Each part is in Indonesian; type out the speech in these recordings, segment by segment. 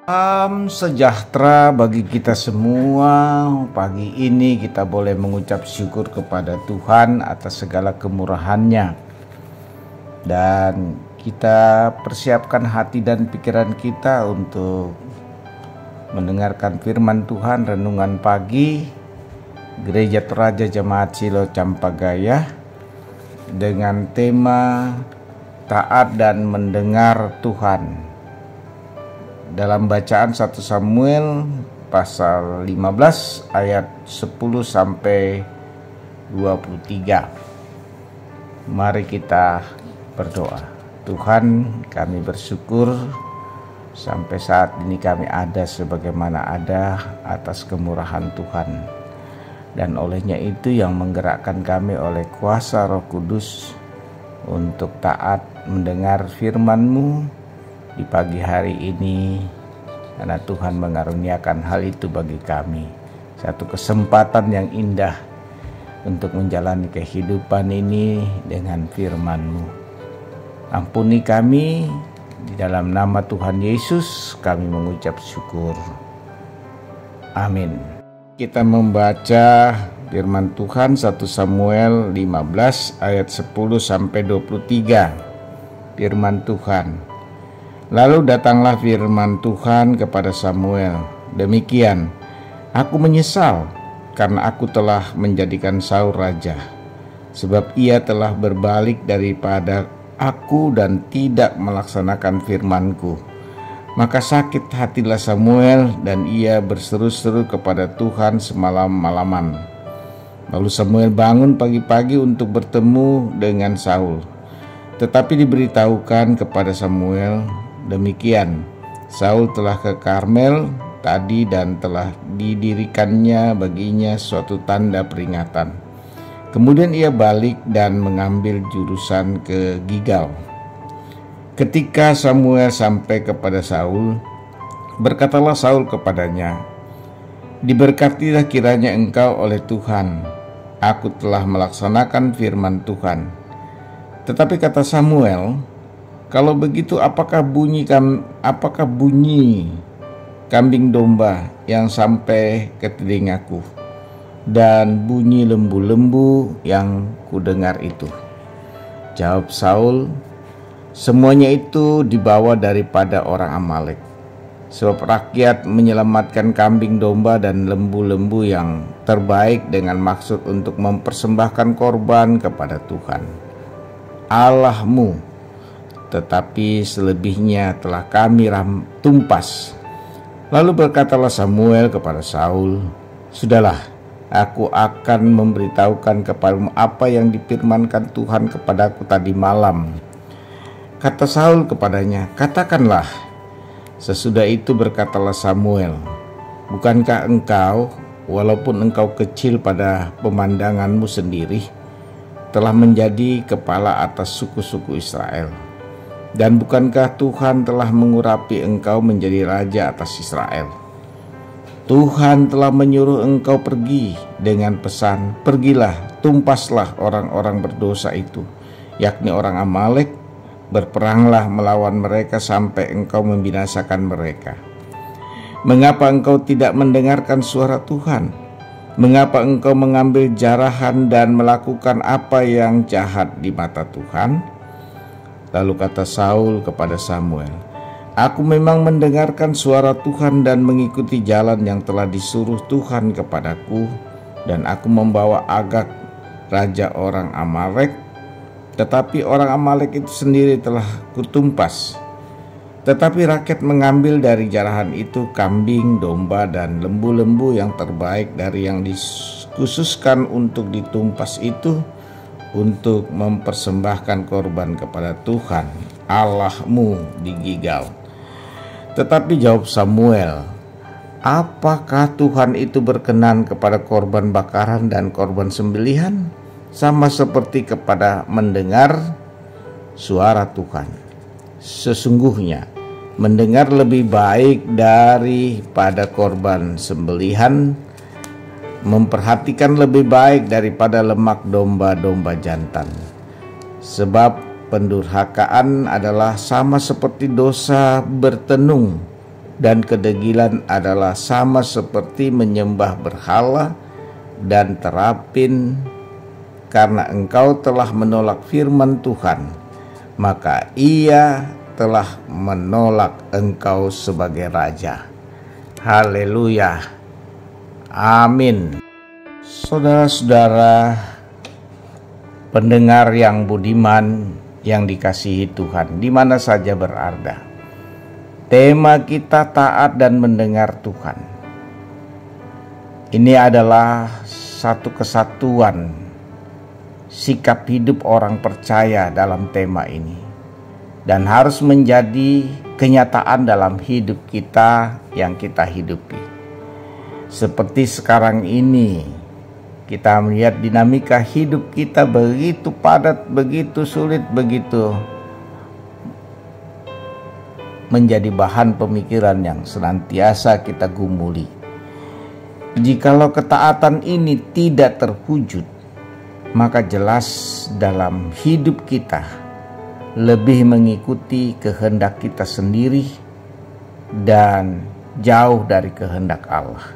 Salam sejahtera bagi kita semua. Pagi ini kita boleh mengucap syukur kepada Tuhan atas segala kemurahan-Nya. Dan kita persiapkan hati dan pikiran kita untuk mendengarkan firman Tuhan renungan pagi Gereja Toraja Jemaat Shilo Campagaya dengan tema taat dan mendengar Tuhan. Dalam bacaan 1 Samuel pasal 15 ayat 10 sampai 23. Mari kita berdoa. Tuhan, kami bersyukur sampai saat ini kami ada sebagaimana ada atas kemurahan Tuhan. Dan olehnya itu yang menggerakkan kami oleh kuasa Roh Kudus untuk taat mendengar firman-Mu di pagi hari ini, karena Tuhan mengaruniakan hal itu bagi kami. Satu kesempatan yang indah untuk menjalani kehidupan ini dengan firman-Mu. Ampuni kami, di dalam nama Tuhan Yesus kami mengucap syukur. Amin. Kita membaca firman Tuhan 1 Samuel 15 ayat 10 sampai 23. Firman Tuhan. Lalu datanglah firman Tuhan kepada Samuel, demikian, aku menyesal karena aku telah menjadikan Saul raja, sebab ia telah berbalik daripada aku dan tidak melaksanakan firman-Ku. Maka sakit hatilah Samuel dan ia berseru-seru kepada Tuhan semalam-malaman. Lalu Samuel bangun pagi-pagi untuk bertemu dengan Saul. Tetapi diberitahukan kepada Samuel, demikian, Saul telah ke Karmel tadi dan telah didirikannya baginya suatu tanda peringatan. Kemudian ia balik dan mengambil jurusan ke Gilgal. Ketika Samuel sampai kepada Saul, berkatalah Saul kepadanya, diberkatilah kiranya engkau oleh Tuhan, aku telah melaksanakan firman Tuhan. Tetapi kata Samuel, kalau begitu apakah bunyi kambing domba yang sampai ke telingaku dan bunyi lembu-lembu yang kudengar itu? Jawab Saul, semuanya itu dibawa daripada orang Amalek. Sebab rakyat menyelamatkan kambing domba dan lembu-lembu yang terbaik dengan maksud untuk mempersembahkan korban kepada Tuhan Allahmu. Tetapi selebihnya telah kami tumpas. Lalu berkatalah Samuel kepada Saul, sudahlah, aku akan memberitahukan kepadamu apa yang difirmankan Tuhan kepadaku tadi malam. Kata Saul kepadanya, katakanlah. Sesudah itu berkatalah Samuel, bukankah engkau, walaupun engkau kecil pada pemandanganmu sendiri, telah menjadi kepala atas suku-suku Israel? Dan bukankah Tuhan telah mengurapi engkau menjadi raja atas Israel? Tuhan telah menyuruh engkau pergi dengan pesan, pergilah, tumpaslah orang-orang berdosa itu, yakni orang Amalek, berperanglah melawan mereka sampai engkau membinasakan mereka. Mengapa engkau tidak mendengarkan suara Tuhan? Mengapa engkau mengambil jarahan dan melakukan apa yang jahat di mata Tuhan? Lalu kata Saul kepada Samuel, aku memang mendengarkan suara Tuhan dan mengikuti jalan yang telah disuruh Tuhan kepadaku, dan aku membawa Agag, raja orang Amalek, tetapi orang Amalek itu sendiri telah kutumpas. Tetapi rakyat mengambil dari jarahan itu kambing, domba, dan lembu-lembu yang terbaik dari yang dikhususkan untuk ditumpas itu, untuk mempersembahkan korban kepada Tuhan Allahmu di Gilgal. Tetapi jawab Samuel, apakah Tuhan itu berkenan kepada korban bakaran dan korban sembelihan, sama seperti kepada mendengar suara Tuhan? Sesungguhnya mendengar lebih baik daripada korban sembelihan, memperhatikan lebih baik daripada lemak domba-domba jantan. Sebab pendurhakaan adalah sama seperti dosa bertenung dan kedegilan adalah sama seperti menyembah berhala dan terapin. Karena engkau telah menolak firman Tuhan, maka Ia telah menolak engkau sebagai raja. Haleluya. Amin. Saudara-saudara pendengar yang budiman, yang dikasihi Tuhan, di mana saja berada, tema kita taat dan mendengar Tuhan. Ini adalah satu kesatuan sikap hidup orang percaya dalam tema ini, dan harus menjadi kenyataan dalam hidup kita yang kita hidupi. Seperti sekarang ini, kita melihat dinamika hidup kita begitu padat, begitu sulit, begitu menjadi bahan pemikiran yang senantiasa kita gumuli. Jikalau ketaatan ini tidak terwujud, maka jelas dalam hidup kita lebih mengikuti kehendak kita sendiri dan jauh dari kehendak Allah.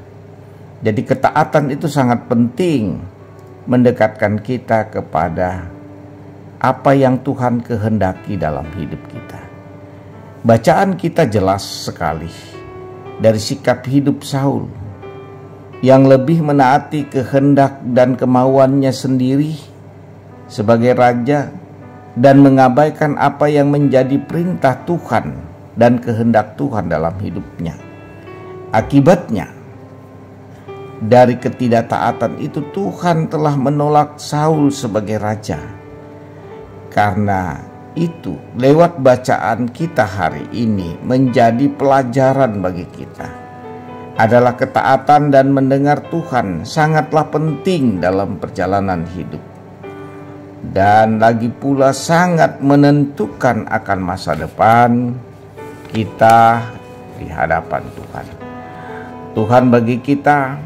Jadi ketaatan itu sangat penting mendekatkan kita kepada apa yang Tuhan kehendaki dalam hidup kita. Bacaan kita jelas sekali dari sikap hidup Saul yang lebih menaati kehendak dan kemauannya sendiri sebagai raja dan mengabaikan apa yang menjadi perintah Tuhan dan kehendak Tuhan dalam hidupnya. Akibatnya, dari ketidaktaatan itu Tuhan telah menolak Saul sebagai raja. Karena itu, lewat bacaan kita hari ini menjadi pelajaran bagi kita. Adalah ketaatan dan mendengar Tuhan sangatlah penting dalam perjalanan hidup, dan lagi pula sangat menentukan akan masa depan kita di hadapan Tuhan. Tuhan bagi kita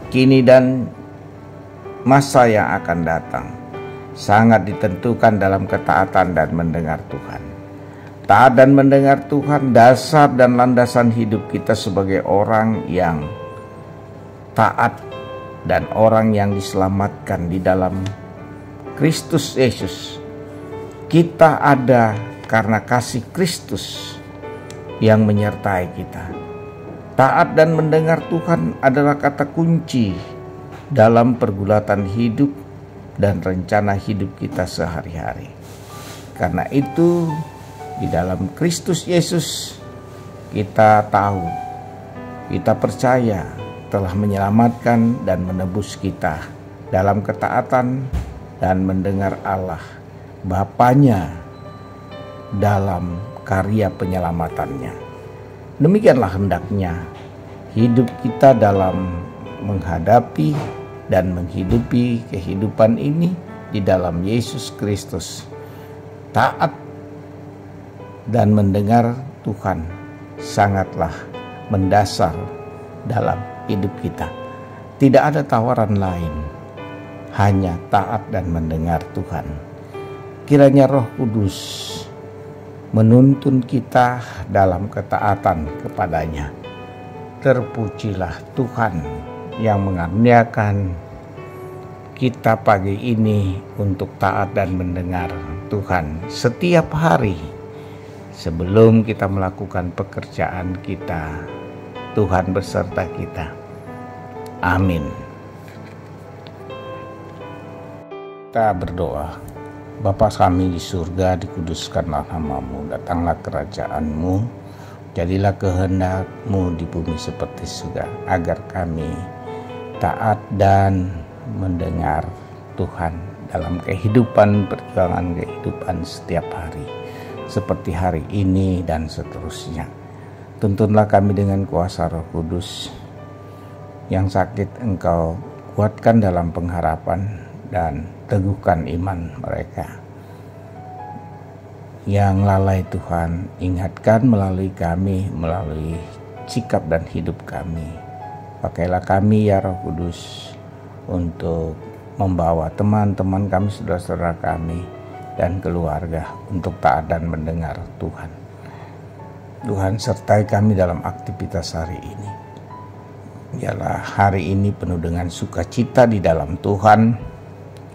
kini dan masa yang akan datang sangat ditentukan dalam ketaatan dan mendengar Tuhan. Taat dan mendengar Tuhan dasar dan landasan hidup kita sebagai orang yang taat dan orang yang diselamatkan di dalam Kristus Yesus. Kita ada karena kasih Kristus yang menyertai kita. Taat dan mendengar Tuhan adalah kata kunci dalam pergulatan hidup dan rencana hidup kita sehari-hari. Karena itu, di dalam Kristus Yesus kita tahu, kita percaya telah menyelamatkan dan menebus kita dalam ketaatan dan mendengar Allah Bapanya dalam karya penyelamatannya. Demikianlah hendaknya hidup kita dalam menghadapi dan menghidupi kehidupan ini di dalam Yesus Kristus. Taat dan mendengar Tuhan sangatlah mendasar dalam hidup kita. Tidak ada tawaran lain, hanya taat dan mendengar Tuhan. Kiranya Roh Kudus menuntun kita dalam ketaatan kepadanya. Terpujilah Tuhan yang mengaruniakan kita pagi ini untuk taat dan mendengar Tuhan setiap hari. Sebelum kita melakukan pekerjaan kita, Tuhan beserta kita. Amin. Kita berdoa. Bapa kami di surga, dikuduskanlah nama-Mu, datanglah kerajaan-Mu, jadilah kehendak-Mu di bumi seperti surga, agar kami taat dan mendengar Tuhan dalam kehidupan, perjuangan kehidupan setiap hari, seperti hari ini dan seterusnya. Tuntunlah kami dengan kuasa Roh Kudus. Yang sakit Engkau kuatkan dalam pengharapan dan teguhkan iman mereka. Yang lalai Tuhan, ingatkan melalui kami, melalui sikap dan hidup kami. Pakailah kami ya Roh Kudus untuk membawa teman-teman kami, saudara-saudara kami dan keluarga untuk taat dan mendengar Tuhan. Tuhan sertai kami dalam aktivitas hari ini. Biarlah hari ini penuh dengan sukacita di dalam Tuhan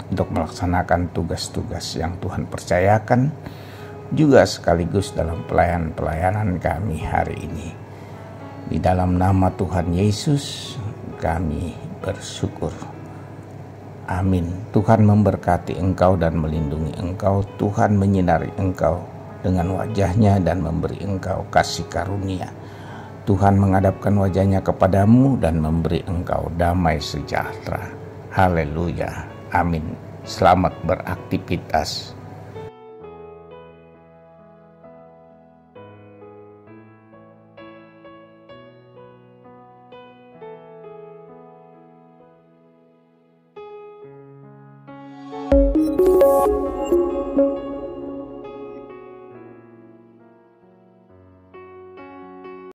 untuk melaksanakan tugas-tugas yang Tuhan percayakan, juga sekaligus dalam pelayanan kami hari ini. Di dalam nama Tuhan Yesus kami bersyukur. Amin. Tuhan memberkati engkau dan melindungi engkau. Tuhan menyinari engkau dengan wajahnya dan memberi engkau kasih karunia. Tuhan menghadapkan wajahnya kepadamu dan memberi engkau damai sejahtera. Haleluya. Amin. Selamat beraktivitas.